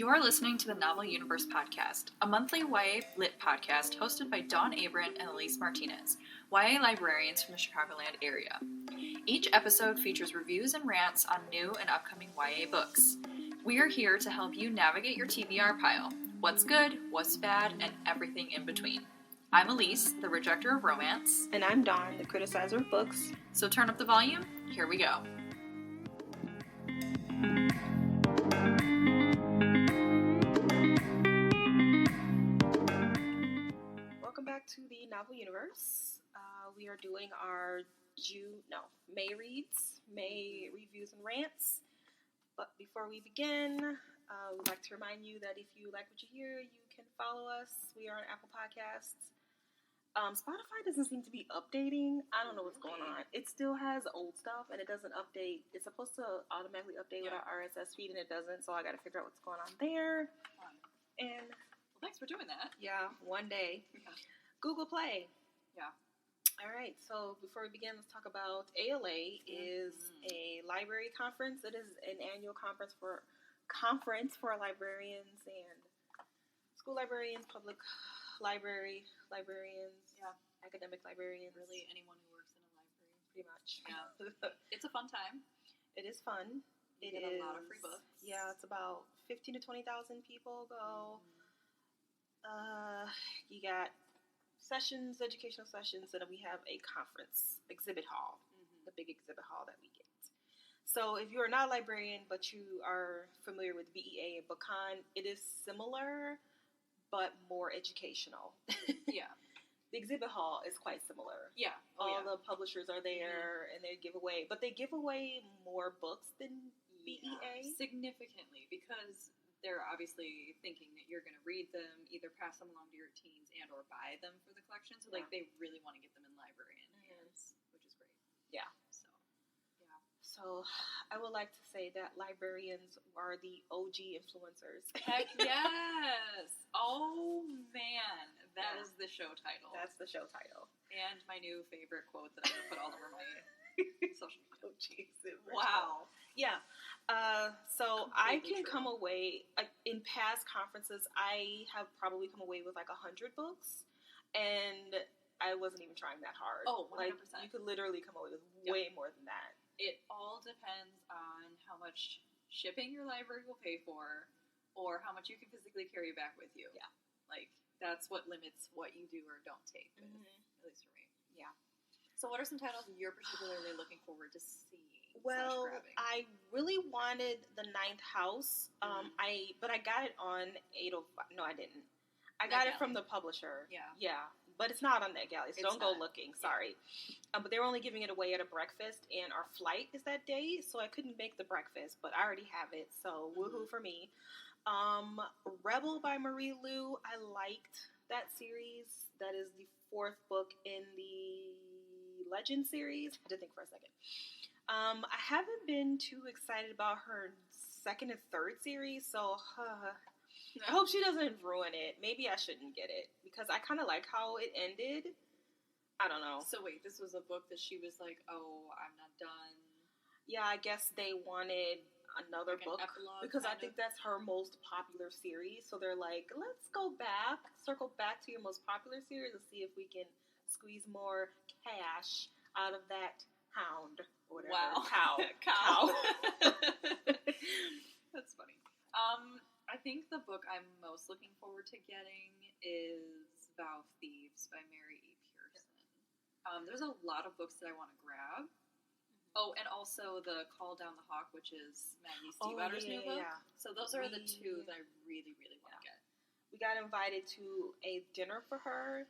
You are listening to the Novel Universe Podcast, a monthly YA lit podcast hosted by Dawn and Elise Martinez, YA librarians from the Chicagoland area. Each episode features reviews and rants on new and upcoming YA books. We are here to help you navigate your TBR pile, what's good, what's bad, and everything in between. I'm Elise, the rejecter of romance. And I'm Dawn, the criticizer of books. So turn up the volume, here we go. Welcome back to the Novel Universe. We are doing our May reads, May reviews and rants. But before we begin, we'd like to remind you that if you like what you hear, you can follow us. We are on Apple Podcasts. Spotify doesn't seem to be updating. I don't know what's going on. It still has old stuff, and it doesn't update. It's supposed to automatically update with our RSS feed, and it doesn't, so I got to figure out what's going on there. And Well, thanks for doing that. yeah, one day. Yeah. Google Play. Yeah. All right, so before we begin, let's talk about ALA is a library conference. It is an annual conference for librarians and school librarians, public librarians, academic librarians. Really, anyone who works in a library. Pretty much. Yeah. It's a fun time. It is fun. You get a lot of free books. Yeah, it's about 15,000 to 20,000 people go. You got sessions, educational sessions, and we have a conference exhibit hall, the big exhibit hall that we get. So if you are not a librarian, but you are familiar with BEA and BookCon, it is similar, but more educational. Yeah. The exhibit hall is quite similar. Yeah. All the publishers are there, and they give away, but they give away more books than BEA. Significantly, because they're obviously thinking that you're going to read them, either pass them along to your teens and or buy them for the collection. So, they really want to get them in librarian hands, which is great. Yeah. So, I would like to say that librarians are the OG influencers. Heck yes! Oh, man. That is the show title. That's the show title. And my new favorite quote that I'm going to put all over my social media. Oh, jeez. Wow. Yeah. So I can true. come away, in past conferences, I have probably come away with 100 books, and I wasn't even trying that hard. Oh, 100%. You could literally come away with way more than that. It all depends on how much shipping your library will pay for, or how much you can physically carry back with you. Yeah. That's what limits what you do or don't take, at least for me. Yeah. So what are some titles you're particularly looking forward to seeing? Well, /grabbing? I really wanted The Ninth House, but I got it on 805. No, I didn't. I got it from the publisher. Yeah. Yeah, but it's not on NetGalley, so don't go not. looking. Sorry. But they were only giving it away at a breakfast, and our flight is that day, so I couldn't make the breakfast, but I already have it, so woohoo for me. Rebel by Marie Lu, I liked that series. That is the 4th book in the Legend series. I had to think for a second. I haven't been too excited about her 2nd and 3rd series, so I hope she doesn't ruin it. Maybe I shouldn't get it, because I kind of like how it ended. I don't know. So wait, this was a book that she was like, oh, I'm not done. Yeah, I guess they wanted another book, because I think that's her most popular series. So they're like, let's circle back to your most popular series and see if we can squeeze more cash out of that hound or whatever. Wow. Cow. That's funny. I think the book I'm most looking forward to getting is Vow of Thieves by Mary E. Pearson. There's a lot of books that I want to grab. Oh, and also the Call Down the Hawk, which is Maggie Stiefvater's new book. Yeah. So those are the two that I really, really want to get. We got invited to a dinner for her,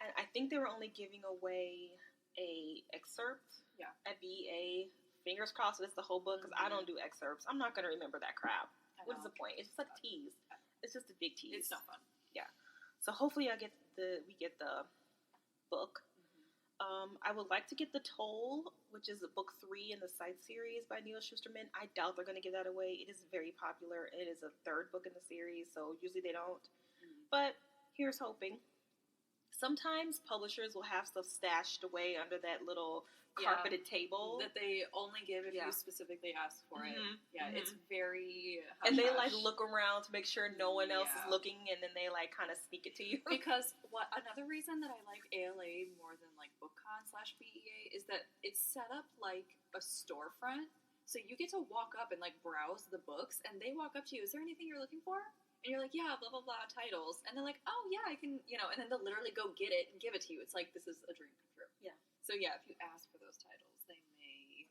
and I think they were only giving away a excerpt at BEA. Fingers crossed it's the whole book, because I don't do excerpts. I'm not going to remember that crap. What is the point? It's just like tease. It's just a big tease. It's not fun. Yeah. So hopefully we get the book. I would like to get The Toll, which is book 3 in the Sight series by Neil Shusterman. I doubt they're going to give that away. It is very popular. It is a 3rd book in the series, so usually they don't. But here's hoping. Sometimes publishers will have stuff stashed away under that little carpeted table that they only give if you specifically ask for it. Yeah, it's very hush-hush. And they like look around to make sure no one else is looking, and then they like kind of sneak it to you. Because another reason that I like ALA more than like BookCon/BEA is that it's set up like a storefront, so you get to walk up and like browse the books, and they walk up to you. Is there anything you're looking for? And you're like, yeah, blah, blah, blah, titles. And they're like, oh, yeah, I can, and then they'll literally go get it and give it to you. It's like, this is a dream come true. Yeah. So, yeah, if you ask for those titles, they may...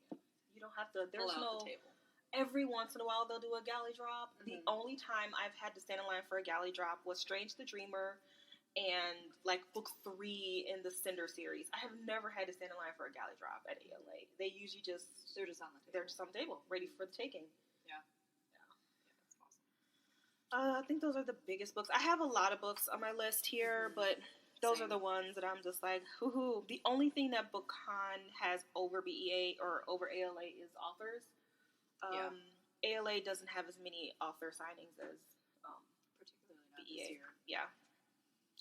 You don't have to... There's no... the table. Every once in a while, they'll do a galley drop. The only time I've had to stand in line for a galley drop was Strange the Dreamer and, like, book 3 in the Cinder series. I have never had to stand in line for a galley drop at ALA. They usually just... They're just on the table. They're just on the table, ready for the taking. I think those are the biggest books. I have a lot of books on my list here, but those are the ones that I'm just like, hoo-hoo. The only thing that BookCon has over BEA or over ALA is authors. ALA doesn't have as many author signings as particularly not BEA. This year. Yeah.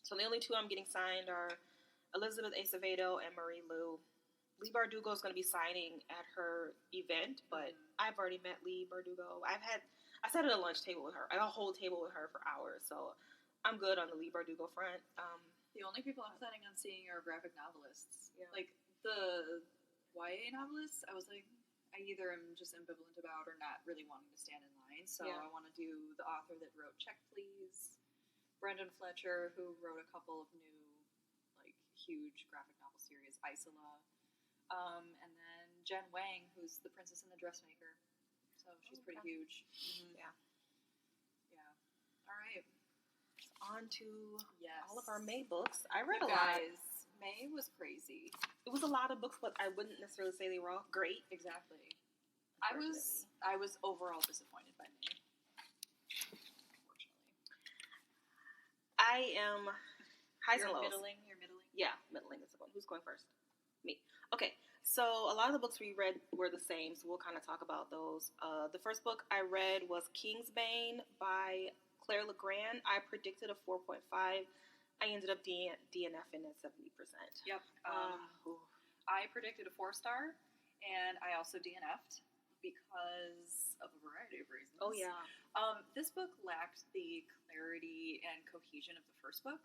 So the only two I'm getting signed are Elizabeth Acevedo and Marie Lu. Leigh Bardugo is going to be signing at her event, but I've already met Leigh Bardugo. I sat at a lunch table with her, a whole table with her for hours, so I'm good on the Leigh Bardugo front. The only people I'm planning on seeing are graphic novelists. Yeah. Like, the YA novelists, I was like, I either am just ambivalent about or not really wanting to stand in line, so I want to do the author that wrote Check Please, Brendan Fletcher, who wrote a couple of new, like, huge graphic novel series, Isola, and then Jen Wang, who's The Princess and the Dressmaker. So she's pretty huge. Yeah. All right. On to all of our May books. I read a lot. lot. May was crazy. It was a lot of books, but I wouldn't necessarily say they were all great. Exactly. I was overall disappointed by May. Unfortunately. I am highs and lows. You're middling? Yeah, middling is the one. Who's going first? Me. Okay. So a lot of the books we read were the same, so we'll kind of talk about those. The first book I read was Kingsbane by Claire Legrand. I predicted a 4.5. I ended up DNFing at 70%. Yep. I predicted a 4-star, and I also DNF'd because of a variety of reasons. Oh, yeah. This book lacked the clarity and cohesion of the first book.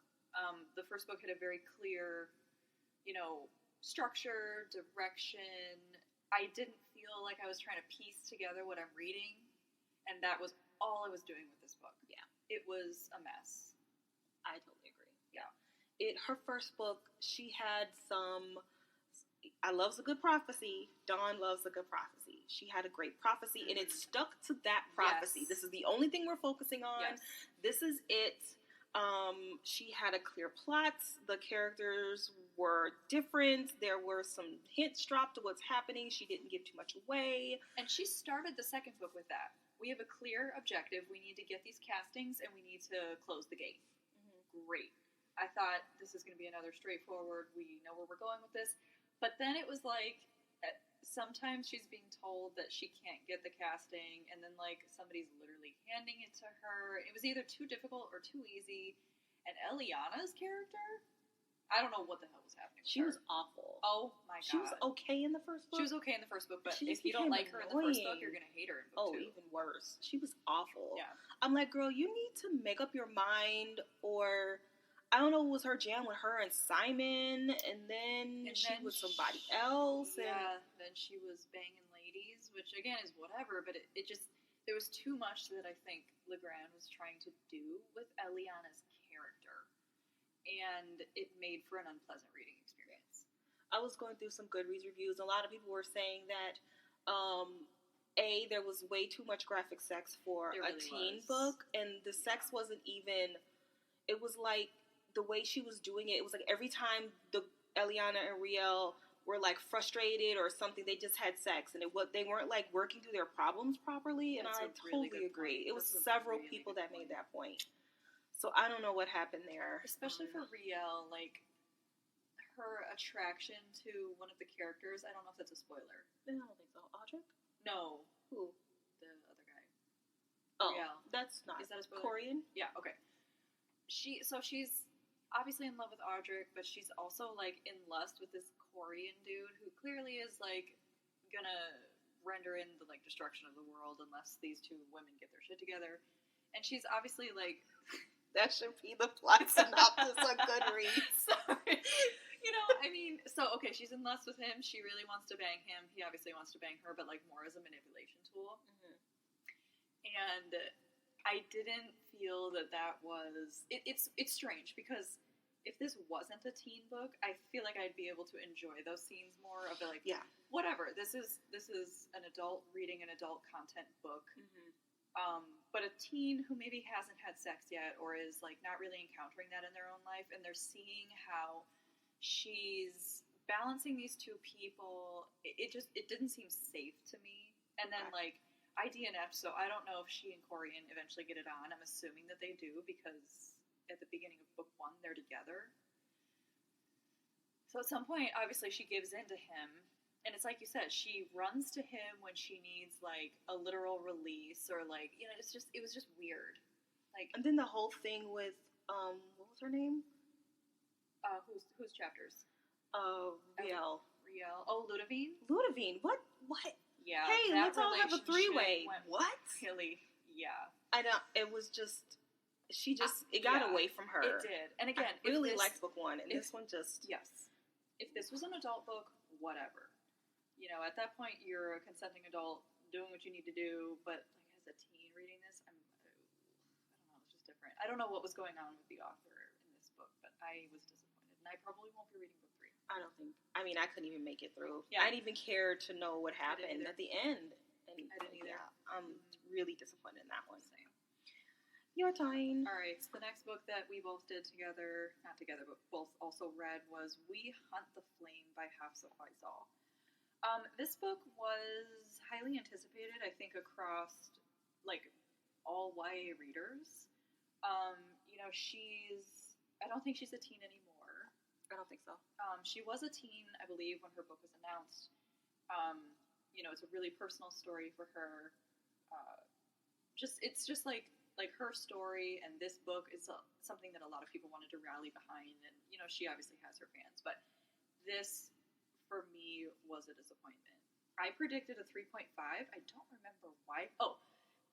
The first book had a very clear, structure, direction. I didn't feel like I was trying to piece together what I'm reading, and that was all I was doing with this book. Yeah. It was a mess. I totally agree. Yeah. Her first book, she had some... I love a good prophecy. Dawn loves a good prophecy. She had a great prophecy, and it stuck to that prophecy. Yes. This is the only thing we're focusing on. Yes. This is it. She had a clear plot. The characters were different. There were some hints dropped to what's happening. She didn't give too much away. And she started the second book with that. We have a clear objective. We need to get these castings, and we need to close the gate. Great. I thought this is going to be another straightforward, we know where we're going with this. But then it was like, sometimes she's being told that she can't get the casting, and then like somebody's literally handing it to her. It was either too difficult or too easy. And Eliana's character, I don't know what the hell was happening with her. She was awful. Oh my god. She was okay in the first book? She was okay in the first book, but if you don't like her in the first book, you're going to hate her in book 2. Even worse. She was awful. Yeah. I'm like, girl, you need to make up your mind, or... I don't know what was her jam with her and Simon, and then she was somebody else. Yeah, then she was banging ladies, which again is whatever, but it just, there was too much that I think Legrand was trying to do with Eliana's character, and it made for an unpleasant reading experience. I was going through some Goodreads reviews. A lot of people were saying that, there was way too much graphic sex for a teen book, and the sex wasn't even, it was like, the way she was doing it, it was like every time Eliana and Riel were like frustrated or something, they just had sex, and they weren't like working through their problems properly. And I totally agree. It was several people that made that point. So I don't know what happened there. Especially for Riel, like her attraction to one of the characters. I don't know if that's a spoiler. I don't think so. Audric? No. Who? The other guy. Oh, Riel. that's not. Is that a spoiler? Corian? Yeah. Okay. She's obviously in love with Audric, but she's also, like, in lust with this Korean dude who clearly is, like, gonna render in the, like, destruction of the world unless these two women get their shit together. And she's obviously, like... That should be the plot synopsis on Goodreads. Sorry. You know, I mean, so, okay, she's in lust with him. She really wants to bang him. He obviously wants to bang her, but, like, more as a manipulation tool. Mm-hmm. And I didn't feel that was... It's strange, because if this wasn't a teen book, I feel like I'd be able to enjoy those scenes more of the, like, whatever. This is an adult reading an adult content book. Mm-hmm. But a teen who maybe hasn't had sex yet or is, like, not really encountering that in their own life, and they're seeing how she's balancing these two people, it didn't seem safe to me. And then, like, I DNF'd, so I don't know if she and Corian eventually get it on. I'm assuming that they do, because at the beginning of book 1, they're together. So at some point, obviously, she gives in to him. And it's like you said, she runs to him when she needs, like, a literal release, or, like, you know, it was just weird. Like, and then the whole thing with, what was her name? Whose chapters? Riel. Oh, Ludovine? Ludovine, what? Yeah. Hey, let's all have a 3-way. What? Really? Yeah. I don't, it was just, it got away from her. It did. And again, I really liked book 1, and this one just... Yes. If this was an adult book, whatever. You know, at that point, you're a consenting adult doing what you need to do, but, like, as a teen reading this, I don't know, it's just different. I don't know what was going on with the author in this book, but I was disappointed, and I probably won't be reading book 3. I couldn't even make it through. Yeah. I didn't even care to know what happened at the end. And I didn't either. Yeah, I'm really disappointed in that one. Same. Your time. All right, so the next book that we both did together, not together, but both also read, was We Hunt the Flame by Hafsa Faisal. This book was highly anticipated, I think, across, like, all YA readers. You know, I don't think she's a teen anymore. I don't think so. She was a teen, I believe, when her book was announced. You know, it's a really personal story for her. It's just like her story, and this book is something that a lot of people wanted to rally behind, and, you know, she obviously has her fans, but this, for me, was a disappointment. I predicted a 3.5. I don't remember why. Oh,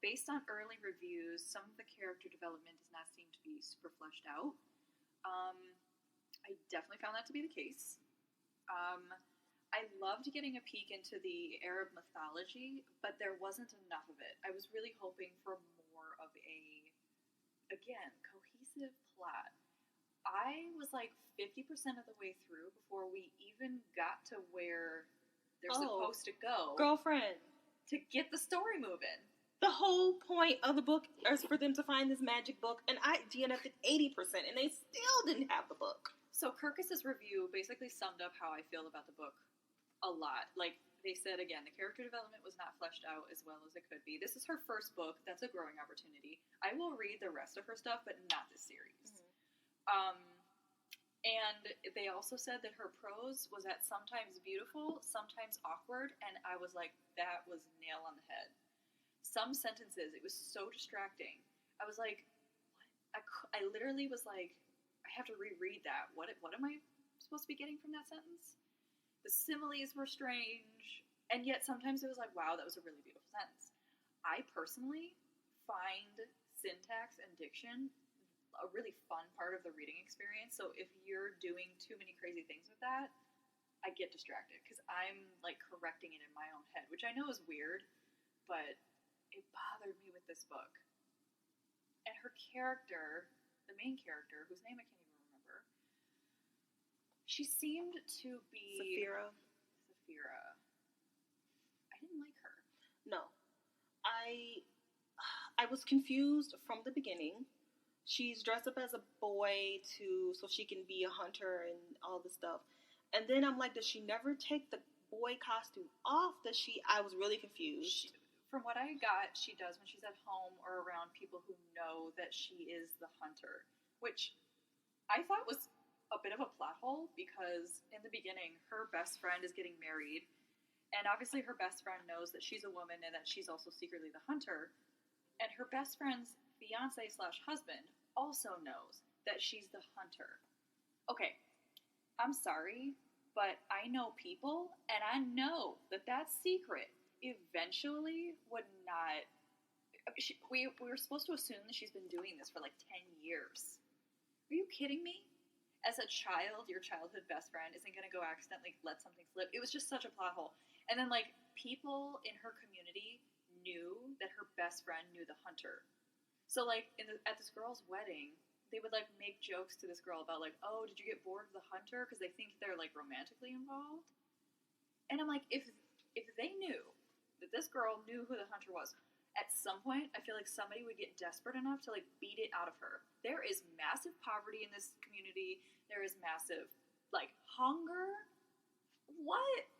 based on early reviews, some of the character development does not seem to be super fleshed out. I definitely found that to be the case. I loved getting a peek into the Arab mythology, but there wasn't enough of it. I was really hoping for more of a, again, cohesive plot. I was like 50% of the way through before we even got to where they're supposed to go. Girlfriend. To get the story moving. The whole point of the book is for them to find this magic book, and I DNF'd 80%, and they still didn't have the book. So Kirkus's review basically summed up how I feel about the book a lot. Like, they said, again, the character development was not fleshed out as well as it could be. This is her first book. That's a growing opportunity. I will read the rest of her stuff, but not this series. Mm-hmm. And they also said that her prose was at sometimes beautiful, sometimes awkward, and I was like, that was nail on the head. Some sentences, it was so distracting. I was like, what? I literally was like, I have to reread that. What am I supposed to be getting from that sentence? The similes were strange, and yet sometimes it was like, wow, that was a really beautiful sentence. I personally find syntax and diction a really fun part of the reading experience, so if you're doing too many crazy things with that, I get distracted, because I'm, like, correcting it in my own head, which I know is weird, but it bothered me with this book. And her character, the main character, whose name I can't even remember, she seemed to be... Saphira. I didn't like her. No. I was confused from the beginning. She's dressed up as a boy so she can be a hunter and all this stuff. And then I'm like, does she never take the boy costume off? I was really confused. From what I got, she does when she's at home or around people who know that she is the hunter, which I thought was a bit of a plot hole, because in the beginning, her best friend is getting married, and obviously her best friend knows that she's a woman and that she's also secretly the hunter, and her best friend's fiance/husband also knows that she's the hunter. Okay, I'm sorry, but I know people, and I know that secret eventually would not. We were supposed to assume that she's been doing this for like 10 years. Are you kidding me? As a child, your childhood best friend isn't going to go accidentally let something slip. It was just such a plot hole. And then, like, people in her community knew that her best friend knew the hunter. So, like, at this girl's wedding, they would, like, make jokes to this girl about, like, oh, did you get bored of the hunter? Because they think they're, like, romantically involved. And I'm like, if they knew that this girl knew who the hunter was, at some point, I feel like somebody would get desperate enough to, like, beat it out of her. There is massive poverty in this community. There is massive, like, hunger. What?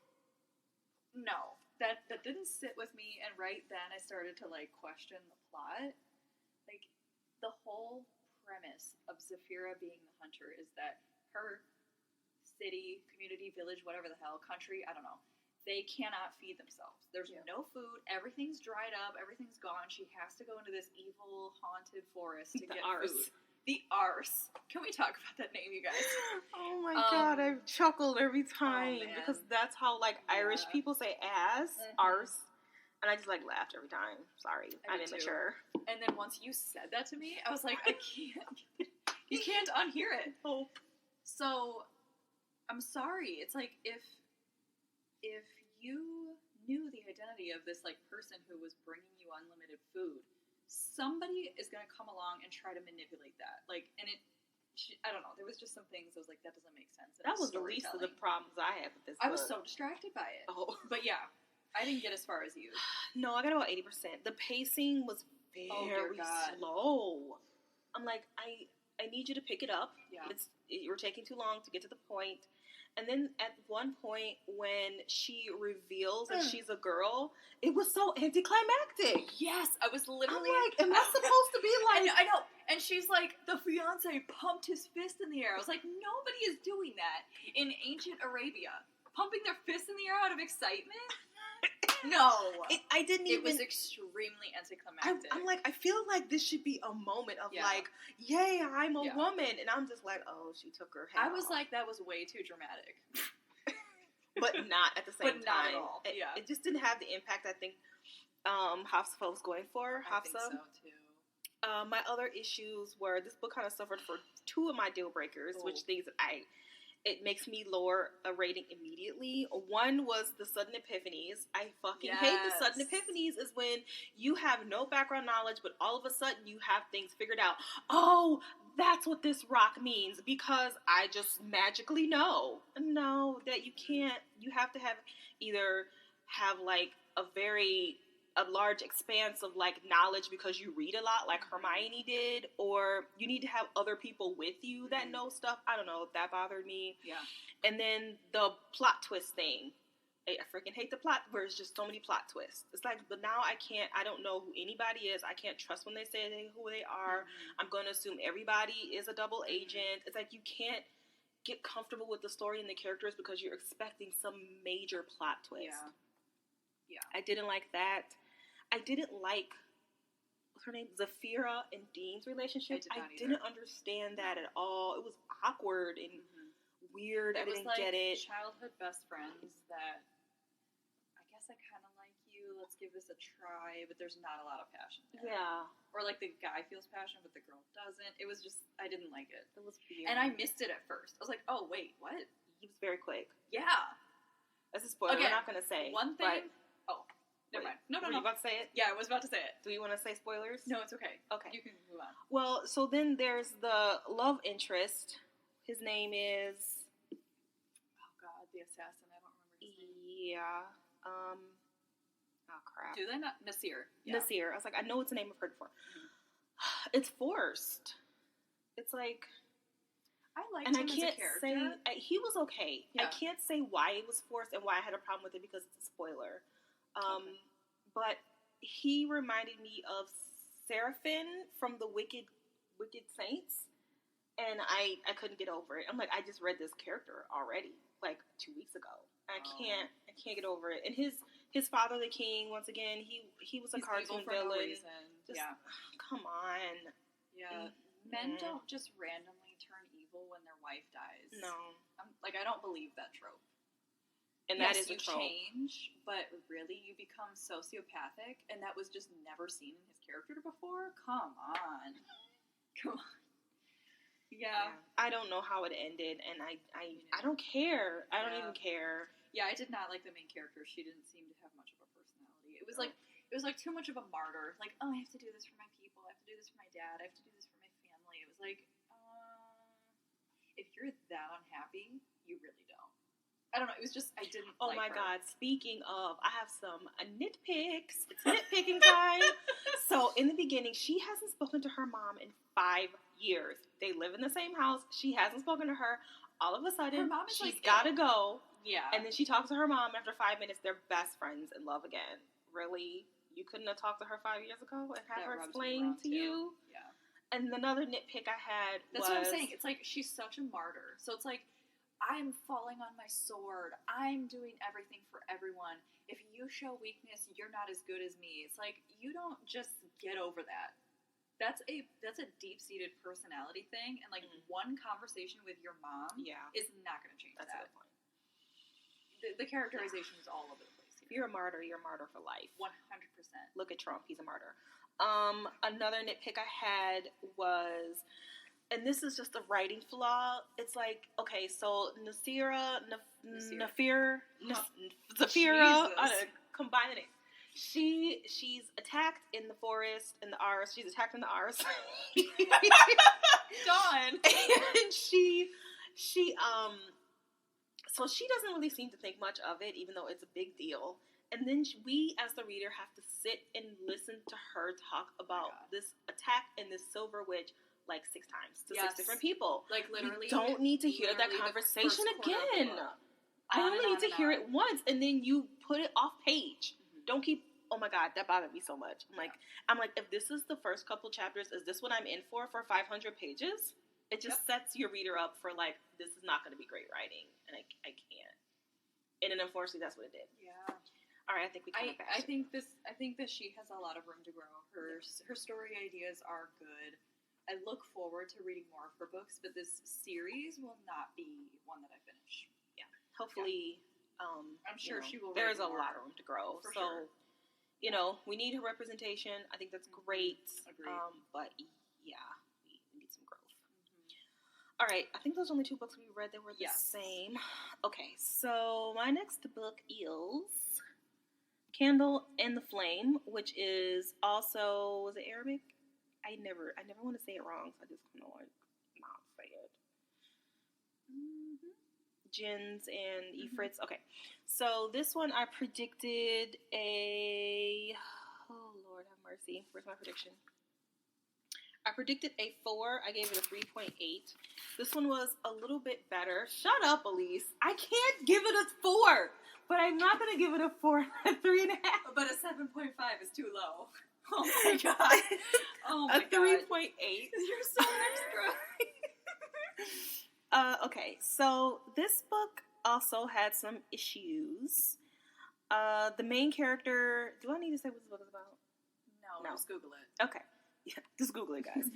No. That didn't sit with me, and right then I started to, like, question the plot. Like, the whole premise of Zafira being the hunter is that her city, community, village, whatever the hell, country, I don't know, they cannot feed themselves. There's no food. Everything's dried up. Everything's gone. She has to go into this evil, haunted forest to get food. The Arse. Can we talk about that name, you guys? Oh my god, I've chuckled every time because that's how, like, Irish people say ass, arse. And I just, like, laughed every time. Sorry, I'm immature. And then once you said that to me, I was like, I can't. You can't unhear it. Oh. So, I'm sorry. It's like, if you knew the identity of this, like, person who was bringing you unlimited food, somebody is going to come along and try to manipulate that. Like, and I don't know, there was just some things I was like, that doesn't make sense. That was the least of the problems I had with this book. I was so distracted by it. Oh. But yeah, I didn't get as far as you. No, I got about 80%. The pacing was very slow. I'm like, I need you to pick it up. Yeah. You're taking too long to get to the point. And then at one point when she reveals that she's a girl, it was so anticlimactic. Yes, I was literally... I'm like, am I supposed to be like... I know. And she's like, the fiance pumped his fist in the air. I was like, nobody is doing that in ancient Arabia. Pumping their fist in the air out of excitement? No. It was extremely anticlimactic. I'm like, I feel like this should be a moment of like, yay, I'm a woman. And I'm just like, oh, she took her head I was like, that was way too dramatic. But not at the same time. Not at all. It just didn't have the impact I think Hafsa was going for. I think so, too. My other issues were, this book kind of suffered for two of my deal breakers, which things that it makes me lower a rating immediately. One was the sudden epiphanies. I fucking hate the sudden epiphanies is when you have no background knowledge, but all of a sudden you have things figured out. Oh, that's what this rock means because I just magically know. No, that you can't. You have to either have like a large expanse of like knowledge because you read a lot like Hermione did, or you need to have other people with you that know stuff. I don't know, that bothered me. Yeah. And then the plot twist thing. I freaking hate the plot where it's just so many plot twists. It's like, but now I don't know who anybody is. I can't trust when they say who they are. I'm going to assume everybody is a double agent. It's like you can't get comfortable with the story and the characters because you're expecting some major plot twist. Yeah. I didn't like that. I didn't like, what's her name? Zafira and Dean's relationship. I didn't understand that at all. It was awkward and weird. I didn't get it. Childhood best friends that, I guess I kind of like you. Let's give this a try. But there's not a lot of passion there. Yeah. Or like the guy feels passion, but the girl doesn't. It was just, I didn't like it. It was weird. And I missed it at first. I was like, oh, wait, what? He was very quick. Yeah. That's a spoiler. We're not going to say. One thing. Never mind. No. Were you about to say it? Yeah, I was about to say it. Do you want to say spoilers? No, it's okay. Okay. You can move on. Well, so then there's the love interest. His name is... Oh, God, the assassin. I don't remember his name. Yeah. Oh, crap. Do they not? Nasir. Yeah. Nasir. I was like, I know it's a name I've heard before. It's forced. It's like... I liked him as a character. He was okay. Yeah. I can't say why it was forced and why I had a problem with it because it's a spoiler. But he reminded me of Seraphim from the Wicked Saints, and I couldn't get over it. I'm like, I just read this character already, like 2 weeks ago. I can't get over it. And his father, the king, once again, he was a cartoon villain. Just, come on. Yeah. Men don't just randomly turn evil people when their wife dies. No. I don't believe that trope. And that is a trope. You change, but really you become sociopathic, and that was just never seen in his character before? Come on. Yeah. I don't know how it ended, and I don't care. I don't even care. Yeah, I did not like the main character. She didn't seem to have much of a personality. It was like too much of a martyr. Like, oh, I have to do this for my people. I have to do this for my dad. I have to do this for my family. It was like, if you're that unhappy, you really don't. I don't know. It was just, I didn't Oh like my her. God. Speaking of, I have some nitpicks. It's nitpicking time. So in the beginning, she hasn't spoken to her mom in 5 years. They live in the same house. She hasn't spoken to her. All of a sudden, she's got to go. Yeah. And then she talks to her mom. After 5 minutes, they're best friends in love again. Really? You couldn't have talked to her 5 years ago and have her explain to you? Yeah. And another nitpick I had That's what I'm saying. It's like, she's such a martyr. So it's like, I'm falling on my sword. I'm doing everything for everyone. If you show weakness, you're not as good as me. It's like, you don't just get over that. That's a deep-seated personality thing, and one conversation with your mom is not going to change that. That's a good point. The characterization is all over the place here. If you're a martyr for life. 100%. Look at Trump. He's a martyr. Another nitpick I had was, and this is just a writing flaw. It's like, okay, so Zafira, combine the names. She's attacked in the forest, in the Rs. She's attacked in the Rs. Dawn. And so she doesn't really seem to think much of it, even though it's a big deal. And then we, as the reader, have to sit and listen to her talk about this attack and this silver witch 6 times to 6 different people. Literally. You don't need to hear that conversation again. I only need to hear it once, and then you put it off page. Mm-hmm. Don't keep. Oh my God, that bothered me so much. I'm like, if this is the first couple chapters, is this what I'm in for 500 pages? It just sets your reader up for this is not going to be great writing, and I can't. And then unfortunately, that's what it did. Yeah. All right, I think we kind of. I think that she has a lot of room to grow. Her story ideas are good. I look forward to reading more of her books, but this series will not be one that I finish. Yeah. Hopefully, I'm sure she will. There is a lot of room to grow. For sure. We need her representation. I think that's great. Agreed. But yeah, we need some growth. Mm-hmm. All right, I think those are only 2 books we read that were the same. Okay, so my next book is Candle and the Flame, which is also, was it Arabic? I never want to say it wrong, so I just kind of not say it. Mm-hmm. Jinns and Ifrits. Okay, so this one I predicted oh Lord have mercy, where's my prediction? I predicted a 4. I gave it a 3.8. This one was a little bit better. Shut up, Elise. I can't give it a 4, but I'm not going to give it a 4. A 3.5. But a 7.5 is too low. Oh my God. Oh my God. A 3.8. You're so extra. Okay, so this book also had some issues. The main character... Do I need to say what this book is about? No. Just Google it. Okay. Yeah, just Google it, guys.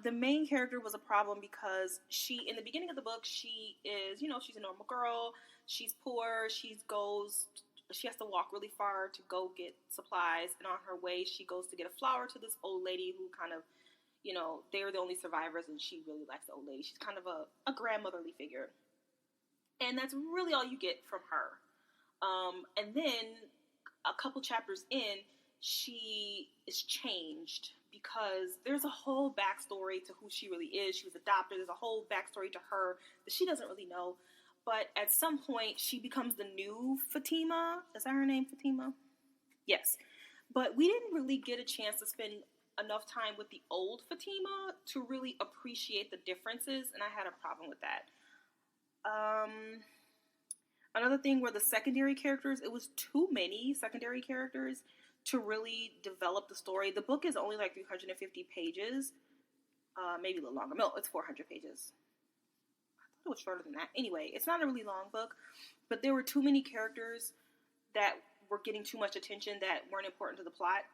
The main character was a problem because in the beginning of the book, she is, she's a normal girl. She's poor. She has to walk really far to go get supplies. And on her way, she goes to get a flower to this old lady who kind of, they're the only survivors, and she really likes the old lady. She's kind of a grandmotherly figure. And that's really all you get from her. And then a couple chapters in, she is changed because there's a whole backstory to who she really is. She was adopted. There's a whole backstory to her that she doesn't really know. But at some point, she becomes the new Fatima. Is that her name, Fatima? Yes. But we didn't really get a chance to spend enough time with the old Fatima to really appreciate the differences, and I had a problem with that. Another thing were the secondary characters. It was too many secondary characters to really develop the story. The book is only 350 pages, maybe a little longer. No, it's 400 pages. I thought it was shorter than that. Anyway, it's not a really long book, but there were too many characters that were getting too much attention that weren't important to the plot.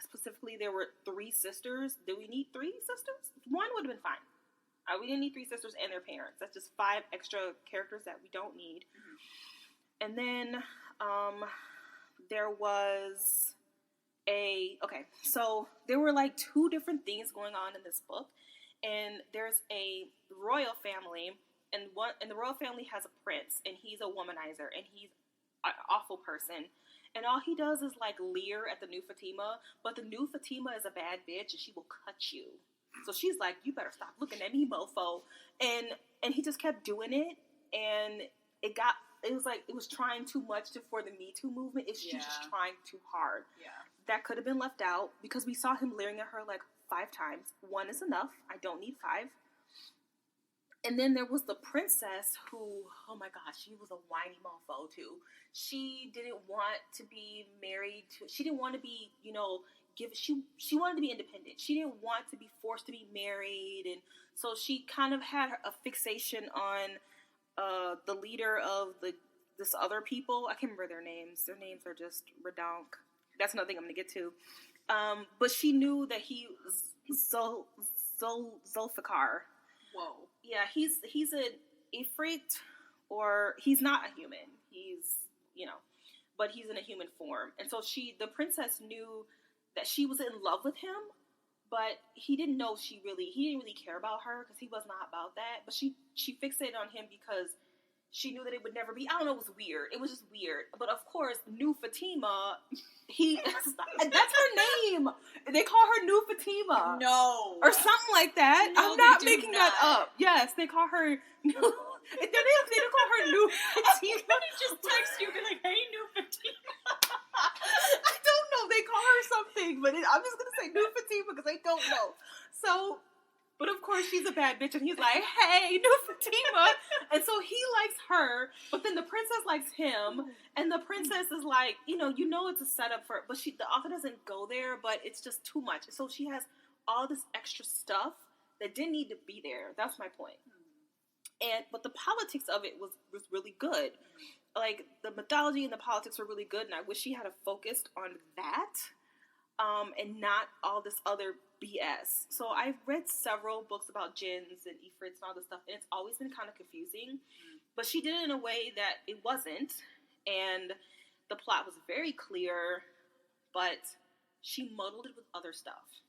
Specifically, there were 3 sisters. Do we need 3 sisters? 1 would have been fine. We didn't need 3 sisters and their parents. That's just 5 extra characters that we don't need. Mm-hmm. And then there was so there were like 2 different things going on in this book. And there's a royal family, and the royal family has a prince, and he's a womanizer, and he's an awful person. And all he does is like leer at the new Fatima, but the new Fatima is a bad bitch, and she will cut you. So she's like, you better stop looking at me, mofo. And he just kept doing it, and it was trying too much for the Me Too movement. She's just trying too hard. Yeah. That could have been left out, because we saw him leering at her like 5 times. 1 is enough. I don't need 5. And then there was the princess who, oh my gosh, she was a whiny mofo too. She didn't want to be married to, she didn't want to be, she wanted to be independent. She didn't want to be forced to be married. And so she kind of had a fixation on the leader of this other people. I can't remember their names. Their names are just redonk. That's another thing I'm going to get to. But she knew that he was Zulfikar. Whoa. Yeah, he's an Ifrit, or he's not a human. He's, but he's in a human form. And so the princess knew that she was in love with him, but he didn't know he didn't really care about her, because he was not about that. But she fixated on him because she knew that it would never be. I don't know, it was weird. It was just weird. But of course, New Fatima, that's her name. They call her New Fatima. No. Or something like that. No, I'm not making that up. Yes, they call her they don't call her New Fatima. Somebody just text you and be like, hey, New Fatima. I don't know. They call her something, but I'm just going to say New Fatima because I don't know. So, but of course, she's a bad bitch, and he's like, hey, New Fatima. And so he likes her, but then the princess likes him, and the princess is like, it's a setup for, but the author doesn't go there, but it's just too much. So she has all this extra stuff that didn't need to be there. That's my point. But the politics of it was really good. Like, the mythology and the politics were really good, and I wish she had focused on that, and not all this other BS. So I've read several books about jinns and ifrits and all this stuff, and it's always been kind of confusing. But she did it in a way that it wasn't, and the plot was very clear, but she muddled it with other stuff.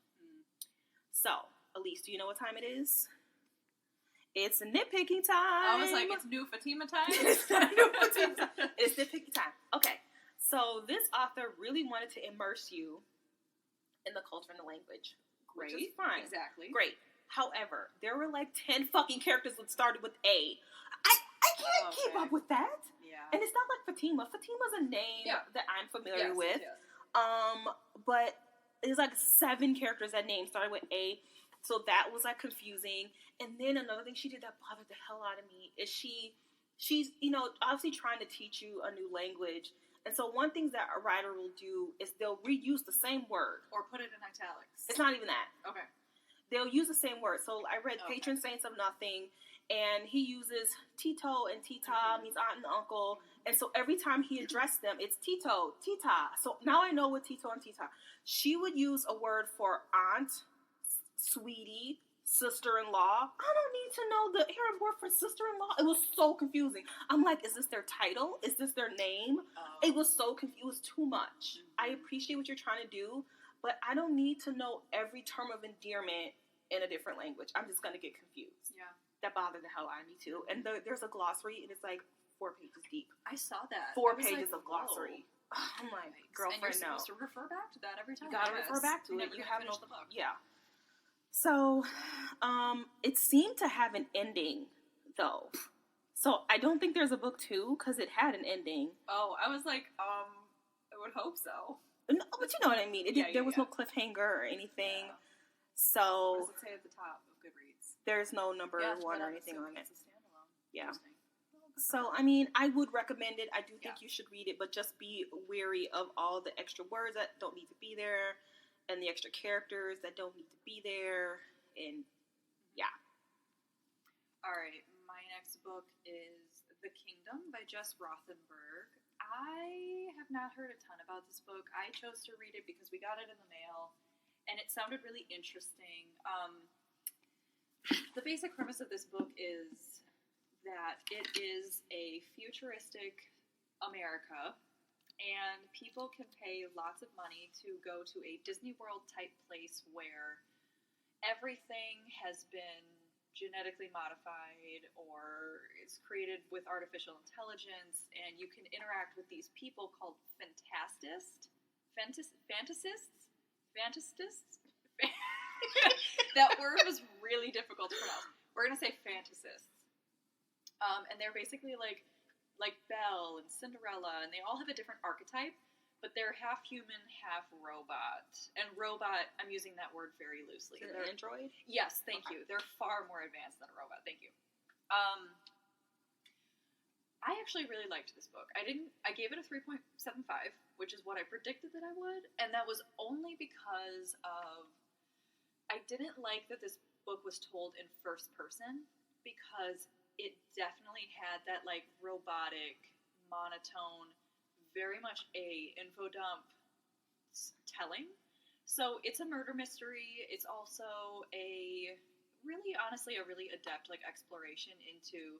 So, Elise, do you know what time it is? It's nitpicking time. I was like, it's New Fatima time? It's not New Fatima time. It's nitpicking time. Okay. So this author really wanted to immerse you in the culture and the language. Great. Which is fine. Exactly. Great. However, there were like 10 fucking characters that started with A. I can't keep up with that. Yeah. And it's not like Fatima. Fatima's a name that I'm familiar with. Yes. But there's like 7 characters that name started with A. So that was like confusing. And then another thing she did that bothered the hell out of me is she's obviously trying to teach you a new language. And so one thing that a writer will do is they'll reuse the same word. Or put it in italics. It's not even that. Okay. They'll use the same word. So I read Patron Saints of Nothing, and he uses Tito and Tita, means aunt and uncle. And so every time he addressed them, it's Tito, Tita. So now I know what Tito and Tita. She would use a word for aunt, sweetie, sister-in-law. I don't need to know the Arab word for sister-in-law. It was so confusing. I'm like, is this their title? Is this their name? It was so confusing. It was too much. I appreciate what you're trying to do, but I don't need to know every term of endearment in a different language. I'm just going to get confused. Yeah. That bothered the hell out of me, too. And there's a glossary, and it's like 4 pages deep. I saw that. 4 pages of glossary. Whoa. I'm like, girlfriend, and you're supposed to refer back to that every time. You gotta refer back to it. You have no the book. Yeah. So, it seemed to have an ending, though. So, I don't think there's a book 2, because it had an ending. Oh, I was like, I would hope so. No, but you know what I mean. There was no cliffhanger or anything. Yeah. So... What does it say at the top of Goodreads? There's no number 1 or anything on it. It's a standalone. Yeah. So, I mean, I would recommend it. I do think you should read it, but just be wary of all the extra words that don't need to be there, and the extra characters that don't need to be there, and All right, my next book is The Kingdom by Jess Rothenberg. I have not heard a ton about this book. I chose to read it because we got it in the mail, and it sounded really interesting. The basic premise of this book is that it is a futuristic America, and people can pay lots of money to go to a Disney World type place where everything has been genetically modified or is created with artificial intelligence, and you can interact with these people called fantasists. That word was really difficult to pronounce. We're gonna say fantasists, and they're basically like Belle and Cinderella, and they all have a different archetype, but they're half human, half robot. And robot, I'm using that word very loosely. Is it an android? Yes, thank you. They're far more advanced than a robot. Thank you. I actually really liked this book. I gave it a 3.75, which is what I predicted that I would, and that was only because of I didn't like that this book was told in first person, because it definitely had that like robotic, monotone, very much a info dump telling. So it's a murder mystery. It's also honestly a really adept like exploration into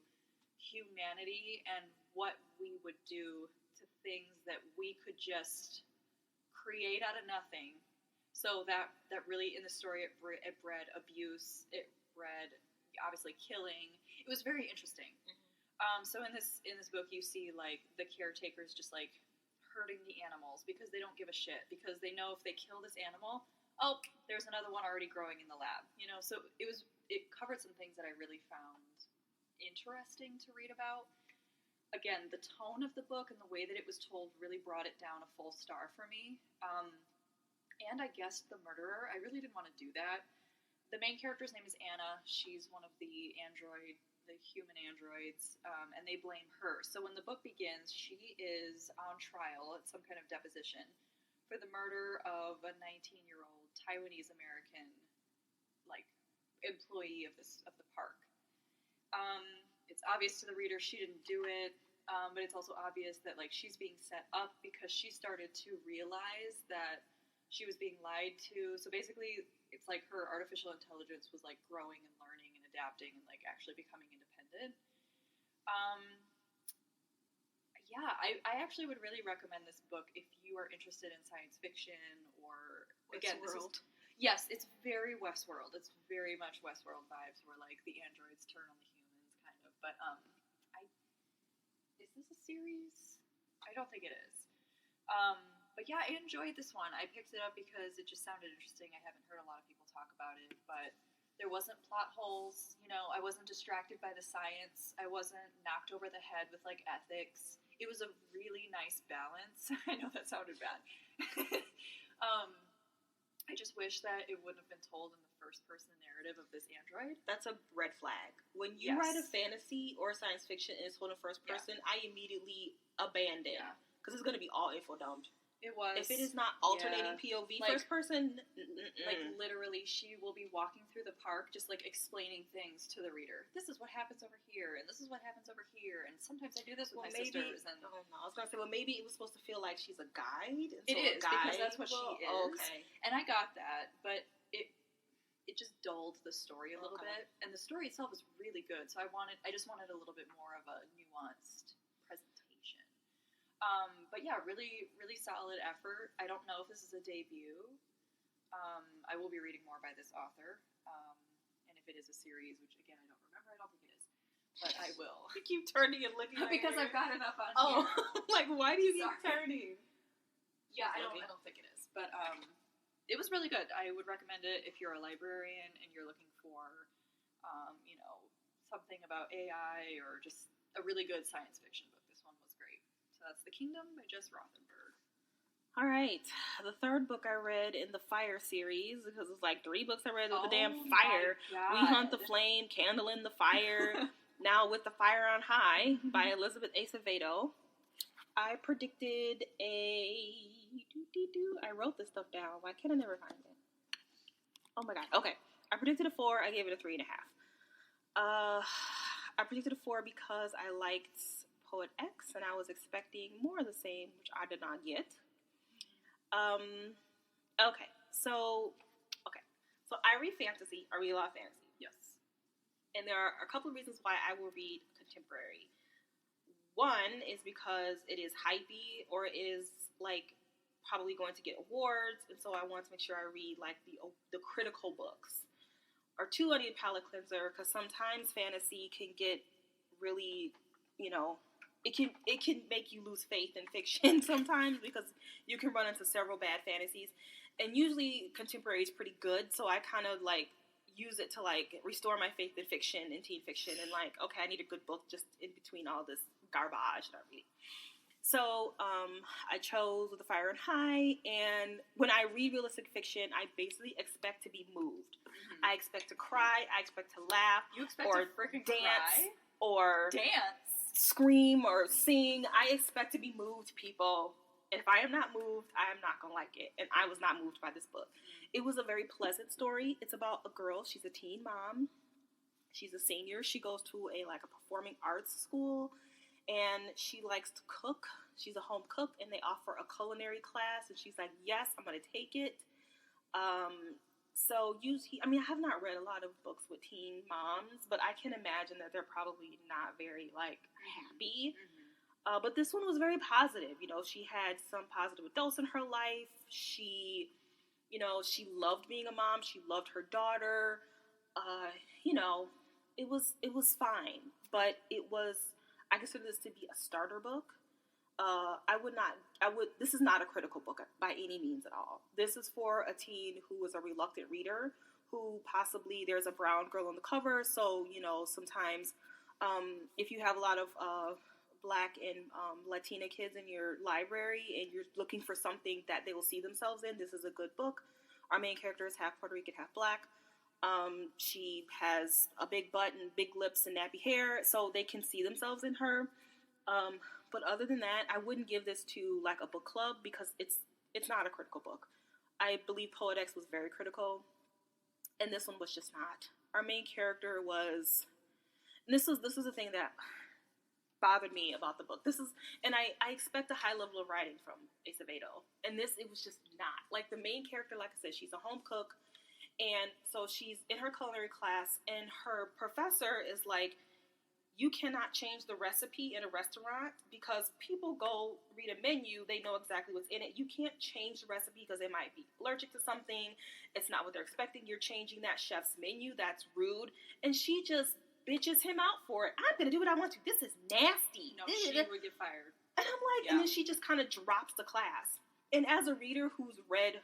humanity and what we would do to things that we could just create out of nothing. So that really, in the story, it bred abuse. It bred obviously killing. It was very interesting. Mm-hmm. So in this book, you see like the caretakers just like hurting the animals because they don't give a shit, because they know if they kill this animal, oh, there's another one already growing in the lab. So it covered some things that I really found interesting to read about. Again, the tone of the book and the way that it was told really brought it down a full star for me. And I guessed the murderer. I really didn't want to do that. The main character's name is Anna. She's one of the human androids, and they blame her. So when the book begins, she is on trial at some kind of deposition for the murder of a 19-year-old Taiwanese American, like, employee of the park. It's obvious to the reader she didn't do it, but it's also obvious that like she's being set up because she started to realize that she was being lied to. So basically, it's like her artificial intelligence was like growing and learning and adapting and like actually becoming independent. I actually would really recommend this book if you are interested in science fiction or Westworld. Yes, it's very Westworld. It's very much Westworld vibes where like the androids turn on the humans kind of. But is this a series? I don't think it is. But yeah, I enjoyed this one. I picked it up because it just sounded interesting. I haven't heard a lot of people talk about it, but there wasn't plot holes. I wasn't distracted by the science. I wasn't knocked over the head with like ethics. It was a really nice balance. I know that sounded bad. I just wish that it wouldn't have been told in the first-person narrative of this android. That's a red flag. When you write a fantasy or science fiction and it's told in first person, I immediately abandon. Because it's going to be all info dumped. It was. If it is not alternating POV first person, like literally, she will be walking through the park, just like explaining things to the reader. This is what happens over here, and this is what happens over here, and sometimes I do this with my sisters. And I was gonna say, maybe it was supposed to feel like she's a guide. It is because that's what she is. Okay, and I got that, but it just dulled the story a little bit, and the story itself is really good. So I just wanted a little bit more of a nuanced presentation. But yeah, really, really solid effort. I don't know if this is a debut. I will be reading more by this author. And if it is a series, which again, I don't remember, I don't think it is. But I will. You keep turning and looking because I've got enough on here. Like, why do you keep turning? Yeah, I don't think it is. But it was really good. I would recommend it if you're a librarian and you're looking for, something about AI or just a really good science fiction book. So that's The Kingdom by Jess Rothenberg. All right. The third book I read in the Fire series, because it's like 3 books I read with the damn fire. We Hunt the Flame, Candle in the Fire, Now with the Fire on High by Elizabeth Acevedo. I predicted I wrote this stuff down. Why can't I never find it? Oh my god. Okay. I predicted a 4. I gave it a 3.5. I predicted a 4 because I liked Poet X, and I was expecting more of the same, which I did not get. So I read fantasy. I read a lot of fantasy. Yes. And there are a couple of reasons why I will read contemporary. One is because it is hypey, or it is like probably going to get awards, and so I want to make sure I read like the critical books. Or two, I need a palate cleanser, because sometimes fantasy can get really, it can make you lose faith in fiction sometimes, because you can run into several bad fantasies, and usually contemporary is pretty good, so I kind of like use it to like restore my faith in fiction and teen fiction, and like, okay, I need a good book just in between all this garbage that I read. So I chose With a Fire and High, and when I read realistic fiction, I basically expect to be moved. Mm-hmm. I expect to cry, I expect to laugh, you expect to freaking dance, cry? Or scream or sing. I expect to be moved, people. If I am not moved, I am not going to like it. And I was not moved by this book. It was a very pleasant story. It's about a girl. She's a teen mom. She's a senior. She goes to a performing arts school, and she likes to cook. She's a home cook, and they offer a culinary class, and she's like, yes, I'm going to take it. I have not read a lot of books with teen moms, but I can imagine that they're probably not very happy. Mm-hmm. But this one was very positive. She had some positive adults in her life. She loved being a mom. She loved her daughter. It was fine, but I consider this to be a starter book. This is not a critical book by any means at all. This is for a teen who is a reluctant reader, who possibly there's a brown girl on the cover. So, sometimes, if you have a lot of, Black and Latina kids in your library and you're looking for something that they will see themselves in, this is a good book. Our main character is half Puerto Rican, half Black. She has a big butt and big lips and nappy hair, so they can see themselves in her. But other than that, I wouldn't give this to a book club, because it's not a critical book. I believe Poet X was very critical, and this one was just not. Our main character was, and this was the thing that bothered me about the book. I expect a high level of writing from Acevedo, and it was just not. The main character, like I said, she's a home cook, and so she's in her culinary class, and her professor is like, you cannot change the recipe in a restaurant, because people go read a menu, they know exactly what's in it. You can't change the recipe because they might be allergic to something. It's not what they're expecting. You're changing that chef's menu. That's rude. And she just bitches him out for it. I'm going to do what I want to. This is nasty. No, she would get fired. And I'm like, yeah. And then she just kind of drops the class. And as a reader who's read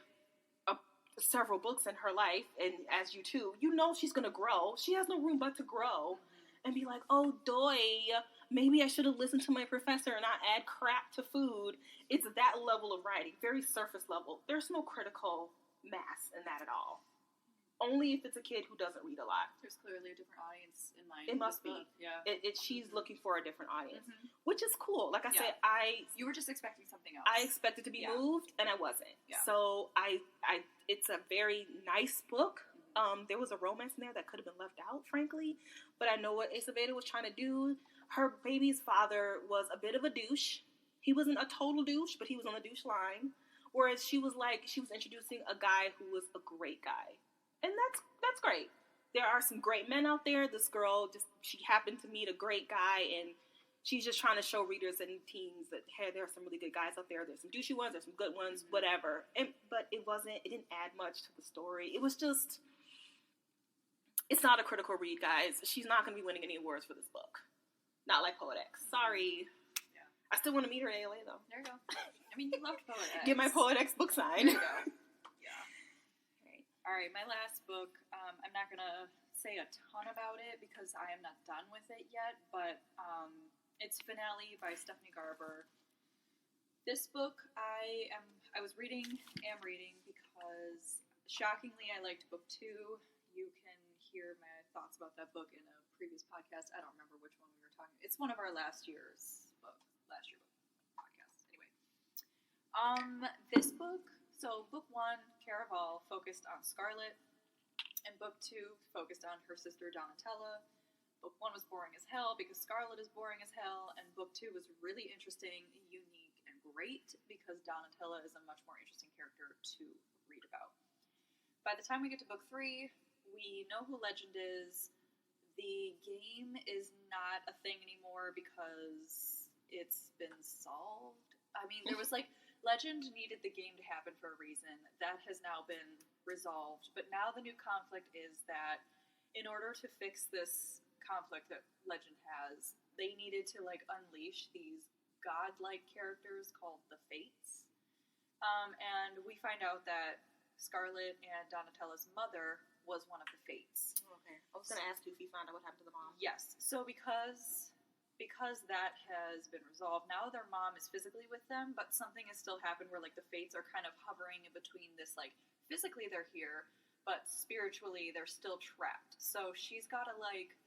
several books in her life, and as you too, she's going to grow. She has no room but to grow. And be like, oh, doy, maybe I should have listened to my professor and not add crap to food. It's that level of writing, very surface level. There's no critical mass in that at all. Only if it's a kid who doesn't read a lot. There's clearly a different audience in mind. It must be. Book. Yeah. She's looking for a different audience, which is cool. Like I said, you were just expecting something else. I expected to be moved, and I wasn't. Yeah. So it's a very nice book. There was a romance in there that could have been left out, frankly. But I know what Acevedo was trying to do. Her baby's father was a bit of a douche. He wasn't a total douche, but he was on the douche line. Whereas she was introducing a guy who was a great guy. And that's great. There are some great men out there. This girl, she happened to meet a great guy, and she's just trying to show readers and teens that, hey, there are some really good guys out there. There's some douchey ones. There's some good ones, whatever. But it didn't add much to the story. It was just... It's not a critical read, guys. She's not going to be winning any awards for this book. Not like Poet X. Sorry. Yeah. I still want to meet her in LA, though. There you go. I mean, you loved Poet X. Get my Poet X book signed. There you go. Yeah. All right, my last book, I'm not going to say a ton about it because I am not done with it yet, but it's Finale by Stephanie Garber. This book I was reading because, shockingly, I liked book 2. You can hear my thoughts about that book in a previous podcast. I don't remember which one we were talking. It's one of our last year book podcast. Anyway, this book. So book 1, Caraval, focused on Scarlet, and book 2 focused on her sister Donatella. Book 1 was boring as hell because Scarlet is boring as hell, and book 2 was really interesting, unique, and great because Donatella is a much more interesting character to read about. By the time we get to book 3, we know who Legend is. the game is not a thing anymore because it's been solved. I mean, there was like Legend needed the game to happen for a reason. That has now been resolved. But now the new conflict is that in order to fix this conflict that Legend has, they needed to like unleash these godlike characters called the Fates. And we find out that Scarlet and Donatella's mother was one of the Fates. Okay. I was going to ask you if you found out what happened to the mom. Yes. So because that has been resolved, now their mom is physically with them, but something has still happened where like the Fates are kind of hovering in between this, like physically they're here, but spiritually they're still trapped. So she's got to like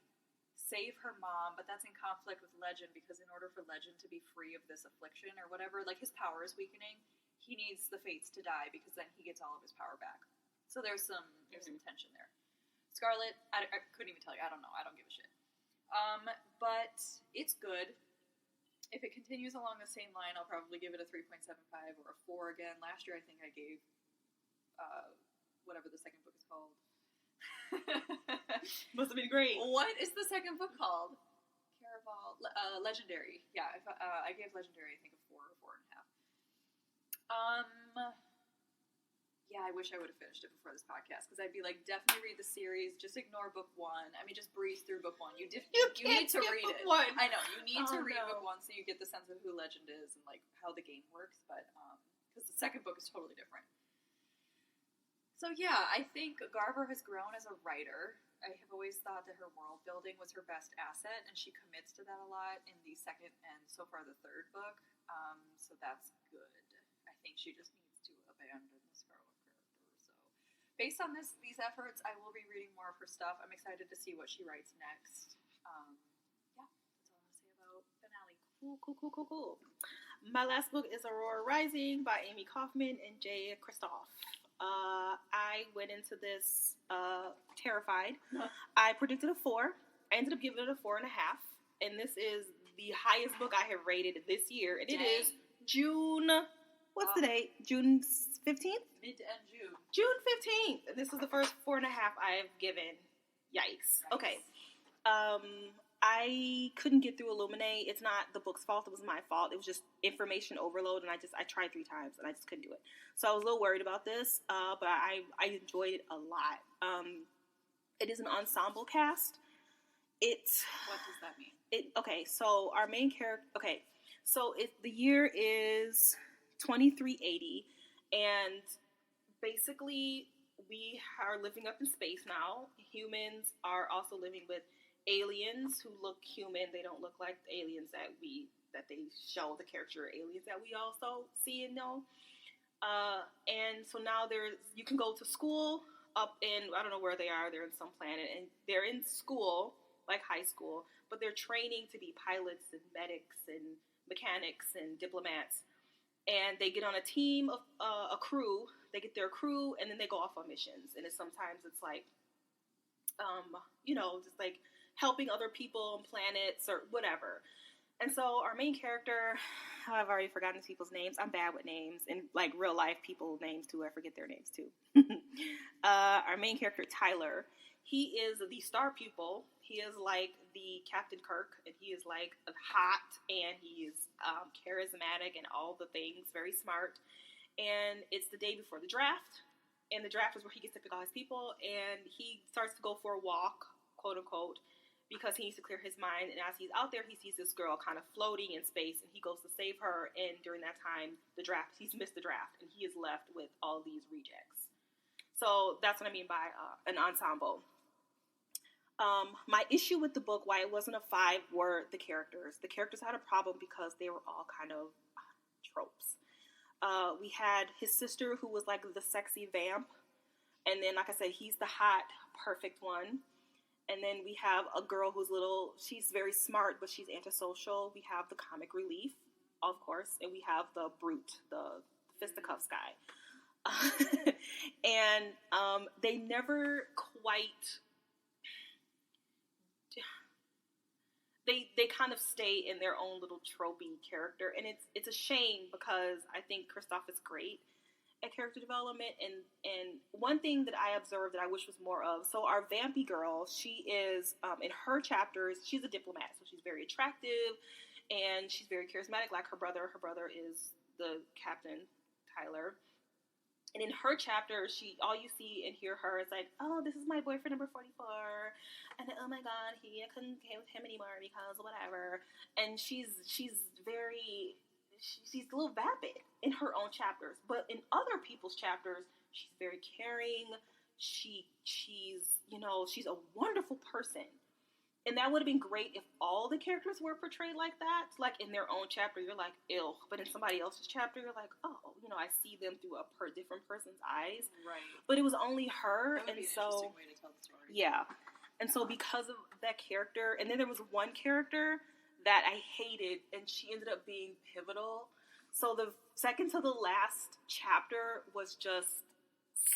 save her mom, but that's in conflict with Legend because in order for Legend to be free of this affliction or whatever, like his power is weakening, he needs the Fates to die because then he gets all of his power back. So there's some tension there. Scarlet, I couldn't even tell you. I don't know. I don't give a shit. But it's good. If it continues along the same line, I'll probably give it a 3.75 or a 4 again. Last year, I think I gave whatever the second book is called. Must have been great. What is the second book called? Caraval. Legendary. Yeah, I gave Legendary, I think, a 4 or 4.5. Yeah, I wish I would have finished it before this podcast because I'd be like, definitely read the series. Just ignore book 1. I mean, just breeze through book 1. You need to read it. One. I know you need to read book 1 so you get the sense of who Legend is and like how the game works. But because the second book is totally different. So yeah, I think Garber has grown as a writer. I have always thought that her world building was her best asset, and she commits to that a lot in the second and so far the third book. So that's good. I think she just needs to abandon the Scarlet character. So, based on these efforts, I will be reading more of her stuff. I'm excited to see what she writes next. Yeah, that's all I'm going to say about Finale. Cool. My last book is Aurora Rising by Amy Kaufman and Jay Kristoff. I went into this terrified. I predicted a 4. I ended up giving it a 4.5. And this is the highest book I have rated this year. And it is June... What's the date? June 15th? Mid to end June. June 15th. This is the first 4.5 I have given. Yikes. Okay. I couldn't get through Illuminate. It's not the book's fault. It was my fault. It was just information overload, and I tried 3 times, and I just couldn't do it. So I was a little worried about this, but I enjoyed it a lot. It is an ensemble cast. What does that mean? Okay, so our main character... Okay, so the year is 2380, and basically we are living up in space now. Humans are also living with aliens who look human. They don't look like the aliens that they show, the caricature aliens that we also see and know. And so now you can go to school up in, I don't know where they are, they're in some planet, and they're in school, like high school, but they're training to be pilots and medics and mechanics and diplomats. And they get on a team of a crew. They get their crew, and then they go off on missions. And sometimes it's like, just like helping other people on planets or whatever. And so our main character, I've already forgotten people's names. I'm bad with names. And like real life people names too. I forget their names too. Our main character, Tyler, he is the star pupil. He is like the Captain Kirk, and he is like hot, and he is charismatic and all the things, very smart. And it's the day before the draft, and the draft is where he gets to pick all his people, and he starts to go for a walk, quote unquote, because he needs to clear his mind. And as he's out there, he sees this girl kind of floating in space, and he goes to save her. And during that time, he's missed the draft, and he is left with all these rejects. So that's what I mean by an ensemble. My issue with the book, why it wasn't a 5, were the characters. The characters had a problem because they were all kind of tropes. We had his sister, who was like the sexy vamp. And then, like I said, he's the hot, perfect one. And then we have a girl she's very smart, but she's antisocial. We have the comic relief, of course. And we have the brute, the fisticuffs guy. And they never quite... They kind of stay in their own little tropey character, and it's a shame because I think Kristoff is great, at character development, and one thing that I observed that I wish was more of. So our vampy girl, she is in her chapters, she's a diplomat, so she's very attractive and she's very charismatic, like her brother. Her brother is the captain, Tyler. And in her chapter, all you see and hear her is like, oh, this is my boyfriend number 44, and oh my god, I couldn't get with him anymore because whatever. And she's a little vapid in her own chapters, but in other people's chapters, she's very caring. She's a wonderful person. And that would have been great if all the characters were portrayed like that. Like in their own chapter, you're like, ew. But in somebody else's chapter, you're like, oh, I see them through a different person's eyes. Right. But it was only her, that would and be an so interesting way to tell the story. yeah. And so because of that character, and then there was one character that I hated, and she ended up being pivotal. So the second to the last chapter was just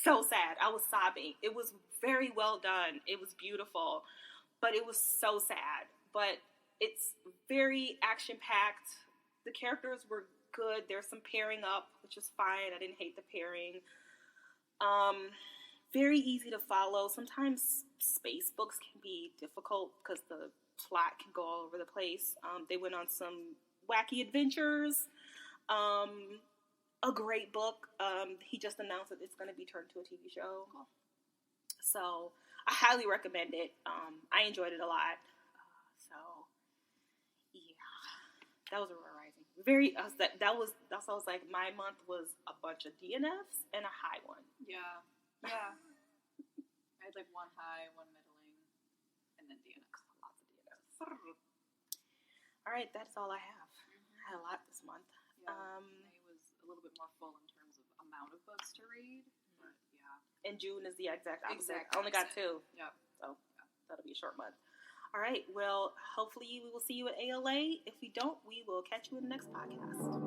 so sad. I was sobbing. It was very well done. It was beautiful. But it was so sad. But it's very action-packed. The characters were good. There's some pairing up, which is fine. I didn't hate the pairing. Very easy to follow. Sometimes space books can be difficult because the plot can go all over the place. They went on some wacky adventures. A great book. He just announced that it's going to be turned to a TV show. Cool. So I highly recommend it. I enjoyed it a lot. So yeah, that was Aurora Rising. That was like my month was a bunch of DNFs and a high one. Yeah. I had like one high, one middling, and then DNFs. Lots of DNFs. All right, that's all I have. I had a lot this month. Yeah, May was a little bit more full in terms of amount of books to read. But yeah. And June is the exact opposite. I only got 2. Yep. So that'll be a short month. All right. Well, hopefully we will see you at ALA. If we don't, we will catch you in the next podcast.